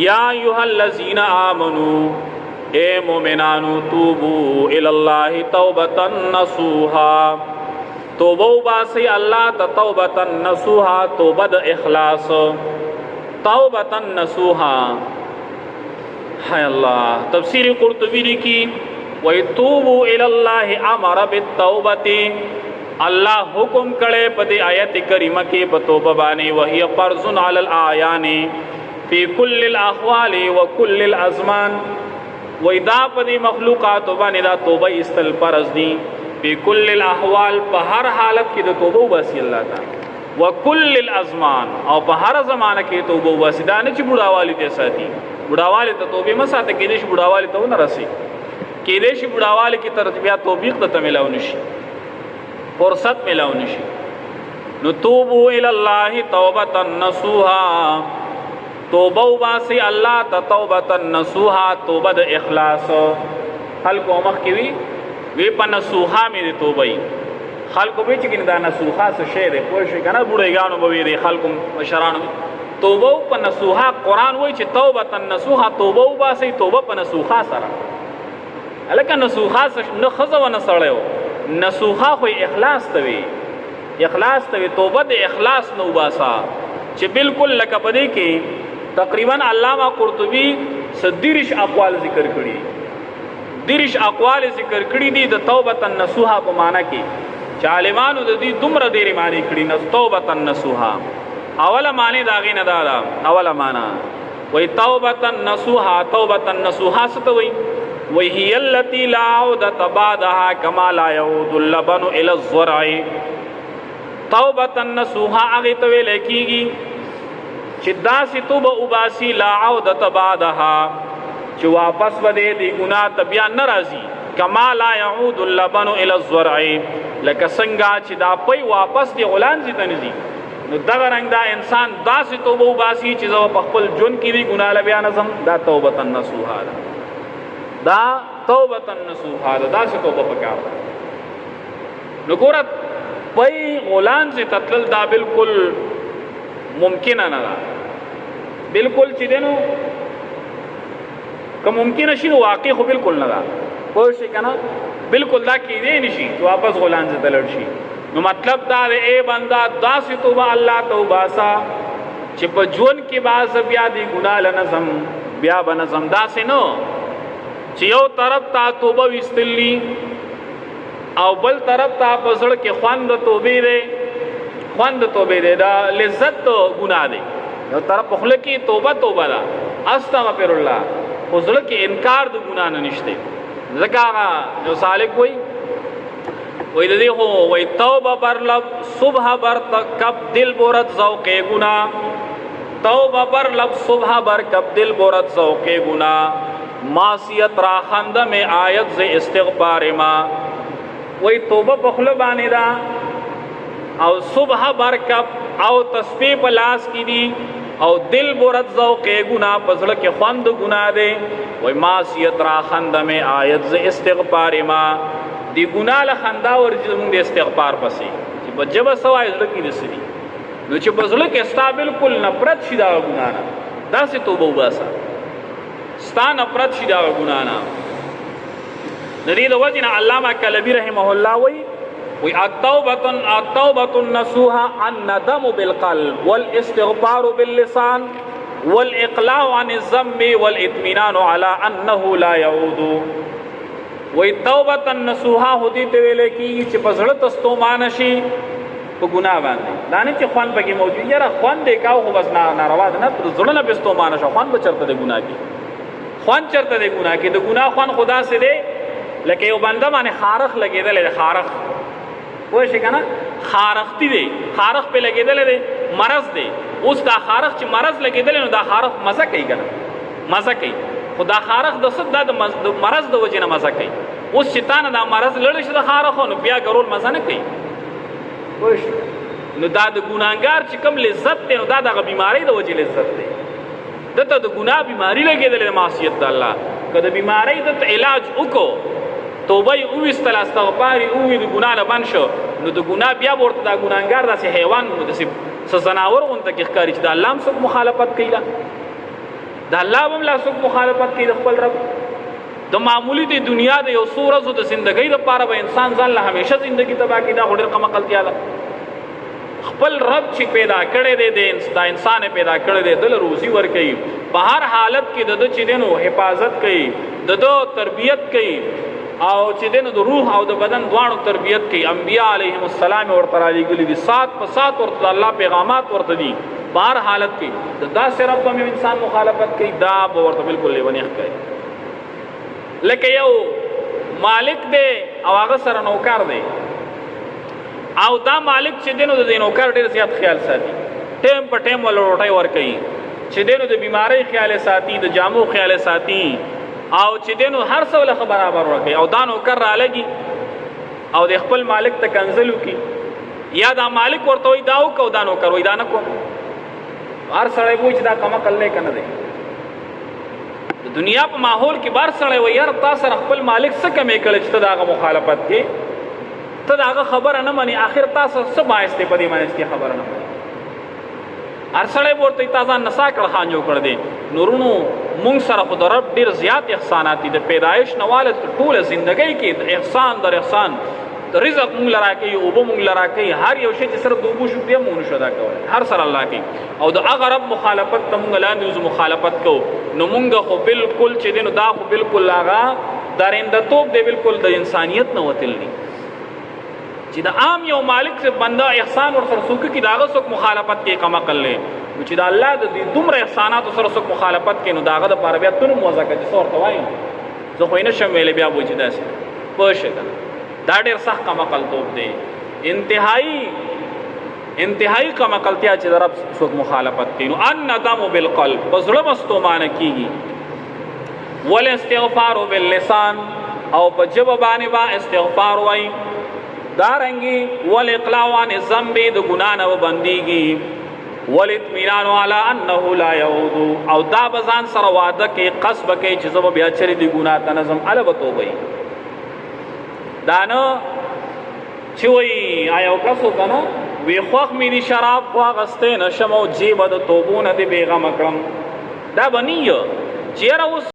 یا ایها الذین آمنو اے مومنانو توبو الاللہ توبتا نصوحا توبو باسی اللہ تا توبتا نصوحا توبد اخلاص توبتا نصوحا ہے اللہ تفسیر قرطبی لکی وَيْتُوبُوا إِلَى اللَّهِ أَمَرَ بِالتَّوْبَةِ اللہ حکم کڑے پدی آیت کریمہ کی بتوبہ بانی وَهِيَ قَرْضٌ عَلَى الْآيَانِ فِي كُلِّ الْأَحْوَالِ وَكُلِّ الْأَزْمَانِ وَإِذَا پدی مخلوقات بانی دا توبہ استل پرز دی فی کل الاحوال پا ہر حالت کی دا توبہ باسی اللہ تا وکل الازمان او پا ہر زمانہ کی توبہ باسی دا نچی بڑاوالی تے ساتی بڑاوالی تا توبہ مساتا کی دیش بڑاوالی تا نہ رسی کی دیش بڑاوالی کی ترتبیات توبیق تا ملاو نشی فرصت ملاو نشی نتوبو الاللہ توبتا نصوحا توبہ باسی اللہ تا توبتا نصوحا توبہ دا اخلاص خلق و مخ کی وی پا نصوحا می دی توبہی خلقو بیچی کنی دا نصوحا سو شیر پوشی کنا بوڑیگانو بوی دی خلقو مشرانو توبہ پا نصوحا قرآن وی چی توبتا نصوحا توبہ باسی توبہ پا نصوحا سرا لکه نصوحا نه خزه و نه سړی و نصوحا خو اخلاص ته وي اخلاص ته وي توبه د اخلاص نه وباسا چې بالکل لکه په دې کې تقریبا علامه قرطبي صدیرش اقوال ذکر کړي دیرش اقوال ذکر کړي دي د توبه النصوحا په معنی کې چې عالمانو د دې دومره ډېرې معنی کړي نو توبه النصوحا اوله معنی دا غي نه دا اوله معنی وي توبه النصوحا توبه النصوحا څه ته وي وهي التي لا عودة بعدها كما لا يعود اللبن الى الزرع توبة النصوحا هغه ته ویل کیږي چې داسې توبه وباسي لا عودة بعدها چې واپس ودې دی ګناه ته بیا ناراضي کما لا يعود اللبن الى الزرع لکه څنګه چې دا پي واپس دی غلان زی ته نزي نو دغه رنګ دا انسان داسې توبه وباسي چې زو په خپل جون کې دی ګناه ل بیا نظم دا توبه النصوحا دا توبه النصوحا دا څه توبه پکار نو ګورت پي غلان زی تتل دا بالکل ممکن نه ده بالکل چې دینو که ممکن شي واقع خو بالکل نه ده پوه شئ کنه بالکل دا کېدی نشي واپس غلان زی تلل شي نو مطلب دا اے بندا داسې توبه الله توباسا چې په ژوند کې باز بیا دی ګناه لنظم بیا بنظم داسې نو چې یو طرف ته توبه وستلی او بل طرف ته پزړ کې خوند توبې دی خوند توبې دی دا لذت ګناه دی یو طرف په خله کې توبه ده استغفر الله پزړ کې انکار د ګناه نه نشته ځکه جو سالک وای د دې هو وای توبه پر لب صبح بر کب دل بورت ذوق گناہ توبه پر لب صبح بر کب دل بورت ذوق گناہ معصیت را خنده میں آیت سے استغفار ما وی توبہ بخلو بانی دا او صبح برکب او تسبیح پلاس کی دی او دل برد ذوق گناہ پزڑ کے خوند گناہ دے وی معصیت را خنده میں آیت سے استغفار ما دی گناہ لخنده ورجزمون دی استغفار پسی چی بجب سوائی ازلکی دسلی نو چی بزلک استا بالکل نپرد شدا گناہ نا دا سی توبہ باسا ستان اپرد شدا گنانا ندید وجنا علامہ کلبی رحمہ اللہ وی التوبة النصوحا الندم بالقلب والاستغفار باللسان والاقلاع عن الذنب والاطمینان على انه لا يعود وی توبة النصوحا ہوتی تویلے کی چی پسڑت استومانشی پا گناہ باندے دانی چی خوان پاکی موجود یارا خوان دیکھاو خو بس ناروا دینا پر ظلن پستومانشا خوان بچرت دے گناہ کی خوان چرته دی ګناه کې د ګناه خوان خدا سے دی لکه یو بنده باندې خارخ لګیدل خارخ وای شي کنه خارختی دی خارخ په لګیدل دی مرض دی اوس دا خارخ چې مرض لګیدل نو دا خارخ مزه کوي کنه مزه کوي خدا خارخ د صد د مرض د وجه نه مزه کوي اوس چې تانه دا مرض لړ شي د خارخ نو بیا ګرول مزه نه کوي وای شي نو دا د ګناګار چې کم لذت دی نو دا د بیماری د وجه لذت دی دته د ګناه بیماری لګیدل د معصیت د الله کله بیماری د علاج وکړو توبه او استل استغفار او د ګناه نه بن شو نو د ګناه بیا ورته د ګناګار داسې حیوان مو داسې زناور غونته کې ښکاری چې د الله سره مخالفت کوي د الله هم لا څوک مخالفت کوي د خپل رب. د معمولی د دنیا د یو څو ورځو د زندګۍ لپاره به انسان ځان له همیشه زندگی تباہ کړي، دا خو ډېر کم عقلتیا ده. خپل رب چې پیدا کړی دی دا انسان پیدا کړی دی، دله روزي ورکوي، په هر حالت کې د ده چې دی نو حفاظت کوي، د ده تربیت کوي، او چې دی نو د روح او د بدن دواړو تربیت کوي. انبیاء علیهم السلام ورته رالیږلي دي، سات په سات ورته د الله پیغامات ورته دي په هر حالت کې. د داسې رب هم انسان مخالفت کوي، دا به ورته بالکل لیونی ښکاري. لکه یو مالک دی او هغه سره نوکر دی، او دا مالک چې دی نو د دې نوکر ډېر زیات خیال ساتي، ټیم په ټیم ول روټۍ ورکوي، چې دی نو د بیمارۍ خیال ساتي، د جامو خیال ساتي، او چې دی نو هر څه له برابر ورکوي. او دا نوکر رالګي او د خپل مالک ته کنځل وکړي، یا دا مالک ورته وایي دا وکړه او دا نوکر وایي دا نه کوم. هر سړی وایي چې دا کم عقل دی که نه دی. د دنیا په ماحول کې بار سړی وایي یار تا سره خپل مالک څه کمې کړی چې ته د هغه مخالفت کې، ته د هغه خبره نه منې، آخر تاسو څه باعث دی په دې باندې چې خبره نه منې. هر سړی به ورته تا ځان نسا کړ خان جوړ کړ دی. نورونو مونږ سره خو د رب ډېر زیات احسانات دي، د پیدایش نه واله ټوله زندګۍ کې د احسان در احسان، د رزق مونږ له راکوي، اوبه مونږ له راکوي، هر یو شی چې صرف د اوبو شکریه مونږ نشو ادا کولی، هر سره الله کوي. او د هغه رب مخالفت ته مونږ لاندې اوس مخالفت کوو، نو مونږ خو بالکل چې دی نو دا خو بالکل هغه درنده‌توب دی، بالکل د انسانیت نه وتل دي. چې د عام یو مالک سے بنده احسان ور سره څوک کی داغه څوک مخالفت کې کما کړل، چې د الله د دې دومره احسانات سره څوک مخالفت کې، نو داغه د پاره بیا تر موزه کې څور توای زه خو نه شم ویلې بیا وځي داسې پوښه کنه. دا ډېر سخت کما کړتوب دی، انتهایی کما کړتیا چې د رب څوک مخالفت کوي. نو ان ندم بالقلب، بزړه مستومانه کیږي، ول استغفار باللسان، او په جبه باندې با استغفار وای، دارنگی والاقلاع عن الذنب د گناہ نه وبنديږي، والاطمئنان على انه لا يعود، او دا بزان سره وعده کې قصب کې چې زب بیا چری دی گناہ ته نظم الوه توبه دانه چې وای آیا کسو کنه وی خوخ مې دي شراب خو غسته نشم او جیب د توبونه دی بیغه مکرم، دا بنیو چیرې اوس